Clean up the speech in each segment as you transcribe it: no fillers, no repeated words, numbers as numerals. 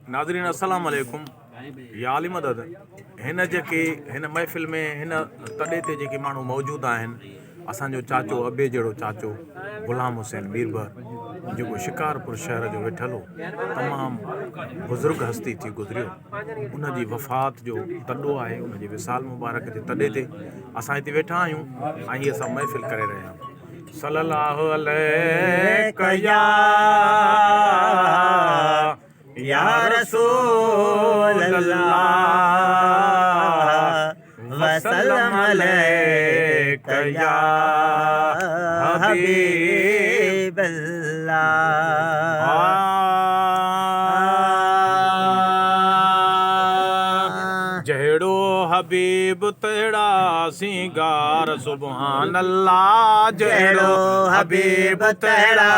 नाज़रीन अस्सलाम वालेकुम। या आली मदद हिन जेके हिन महफ़िल में हिन तॾे ते जेके माण्हू मौजूदु आहिनि, असांजो चाचो अबे जहिड़ो चाचो ग़ुलाम हुसैन बीरबर जेको शिकारपुर शहर जो वेठल हो, तमामु बुज़ुर्ग हस्ती थी गुज़रियो। उन जी वफ़ात जो तॾो आहे, उन जे विसाल मुबारक जे तॾे ते असां हिते वेठा आहियूं ऐं हीअ असां महफ़िल करे रहिया आहियूं। सल्लल्लाहु अलैहि या रसूल अल्लाह वसल्लम अलैका या हबीब अल्लाह। जहिड़ो हबीब तहिड़ा सिंगार सुभान अल्लाह। जहिड़ो हबीब तहिड़ा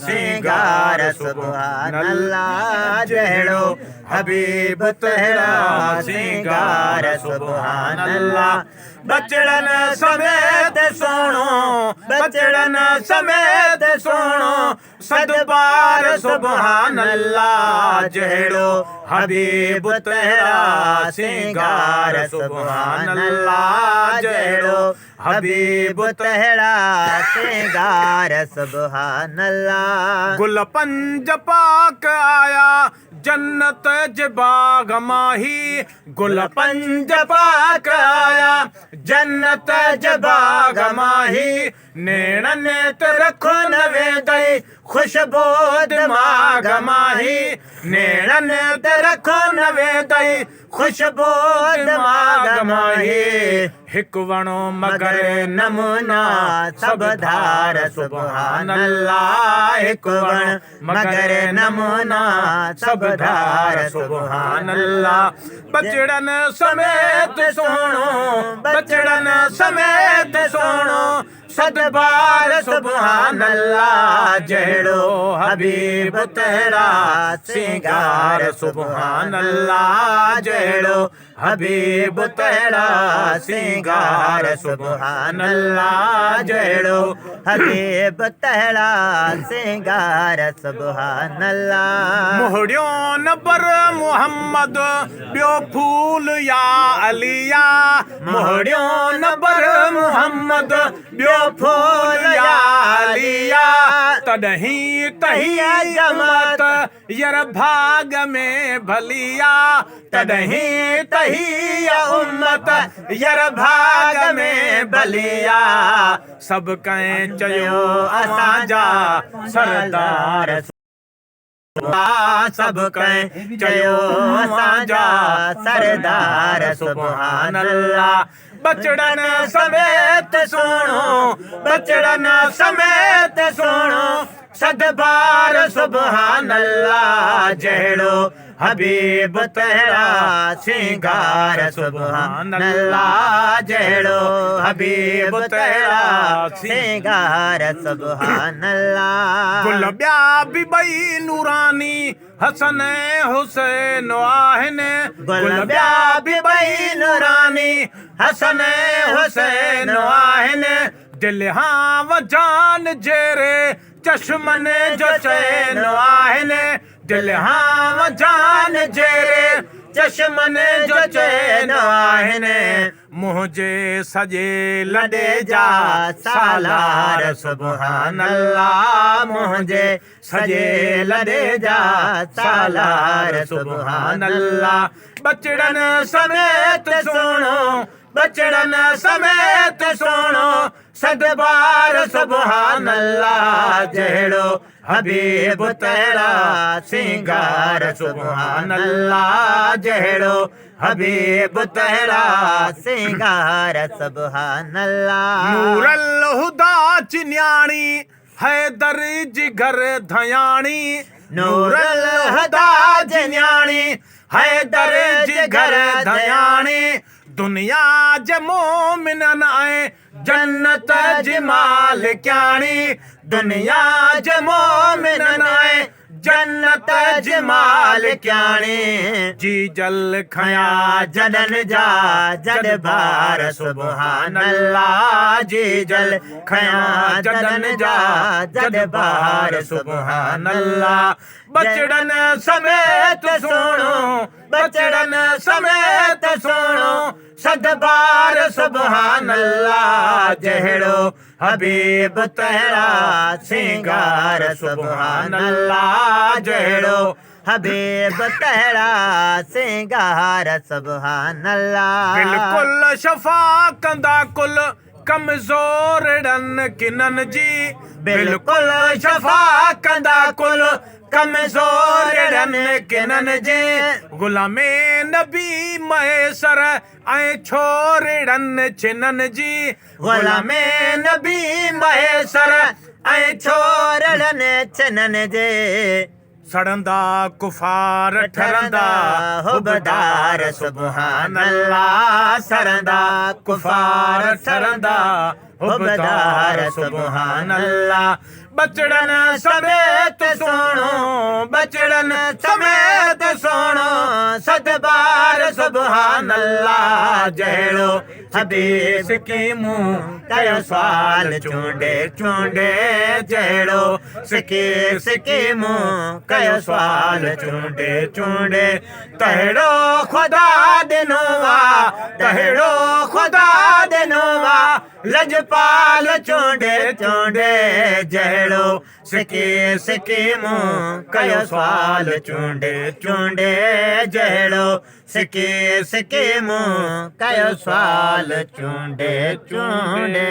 सिंगार सुभान अल्लाह। जहिड़ो हबीब तहिड़ा सिंगार सुभान अल्लाह। बचड़न समेत सोणो, बचड़न समेत सोणो सदबार सुभान अल्लाह। जहिड़ो हबीब तहिड़ा सिंगार सुभान अल्लाह। जहिड़ो हबीब तहिड़ा सिंगार सुभान अल्लाह। गुल पंज पाक आया जन्नत जे बाग माही, गुल पंज पाक आया जन्नत जे बाग माही। नेणन ते रखो न वेंदई खुशबू दिमाग माही। नेणन ते रखो न वेंदई खुशबू दिमाग माही। हिकु वणो मगर नमूना सब धार सुभान अल्लाह। हिकु वण मगर नमूना सब धार सुभान अल्लाह। बचड़न समेत सोणो, बचड़न समेत सोणो सदबार सुभान अल्लाह। जहिड़ो हबीब तहिड़ा सिंगार सुभान अल्लाह। जहिड़ो हबीब तहिड़ा सिंगार सुभान अल्लाह। जहिड़ो हबीब तहिड़ा सिंगार सुभान अल्लाह। मोहड़ियो न पर मुहम्मद ॿियो फूल या अलिया। मोहड़ियो न पर मुहम्मद ॿियो फूल या अलिया। तॾहिं तही जमत यर भाग में भलिया। तॾहिं तही उम्मत यर भाग में भलिया। सभु कंहिं चयो असांजा सरदार। सभु कंहिं चयो असांजा सरदार सुभान अल्लाह। बचड़न समेत सोणो, बचड़न समेत सोणो सदबार सुभान अल्लाह। जहिड़ो हबीब तहिड़ा सिंगार सुभान अल्लाह। जहिड़ो हबीब तहिड़ा सिंगार सुभान अल्लाह। गुल ॿिया बि ॿई नूरानी हसन हुसैन आहिनि। गुल ॿिया बि ॿई नूरानी हसन हुसैन आहिनि। दिलहां वजान जहिड़े चश्मन जो चैन आहिनि। दिलहां वजान जहिड़े चश्मन जो चैन आहिनि। मुंहिंजे सॼे लॾे जा सालार सुभान अल्लाह। मुंहिंजे सॼे लॾे जा सालार सुभान अल्लाह। बचड़न समेत सोणो, बचड़न समेत सोणो सदबार सुभान अल्लाह। जहिड़ो हबीब तहिड़ा सिंगार सुभान अल्लाह। जहिड़ो हबीब तहिड़ा सिंगार सुभान अल्लाह। नूरल हुदा चिन्याणी हैदर जिगर धयाणी। नूरल हुदा चिन्याणी हैदर जिगर धयाणी। दुनिया जे मोमिनन ऐं जन्नत जी मालिकाणी। दुनिया जे मोमिनन ऐं जन्नत जी मालिकाणी। जी जल खया जडन जा जड बार सुभान अल्लाह। जी जल खया जडन जा जड बार सुभान अल्लाह। बचड़न समेत सोणो सुणो बचड़न समेत सुणो सदबार सुभान अल्लाह जहिड़ो हबीब तहिड़ा सिंगार सुभान अल्लाह जहिड़ो हबीब तहिड़ा सिंगार सुभान अल्लाह बिल्कुल शफा कंदा कुल कमज़ोरनि किननि जी बिल्कुल शफा कंदा कुल कमज़ोरनि किननि जी गुलामे नबी मयसर ऐं छोरड़नि छिननि जी गुलामे नबी मयसर ऐं छोरड़नि छिननि जे सड़ंदा कुफार ठरंदा हुबदार सुभान अल्लाह सड़ंदा कुफार ठरंदा हुबदार सुभान अल्लाह बचड़न समेत सुणो बचड़न समेत सुणो सदबार सुभान अल्लाह जहिड़ो हबीब सिकीमूं कयो सवाल चूंडे चूंडे जहिड़ो सिकीमूं कयो सवाल चूंडे चूंडे तहिड़ो ख़ुदा ॾिनो आहे तहिड़ो ख़ुदा ॾिनो आहे लजपाल चूंडे चूंडे जहिड़ो सिकीमूं कयो सवाल चूंडे चूंडे जहिड़ो सिकीमूं कयो सवाल चूंडे चूंडे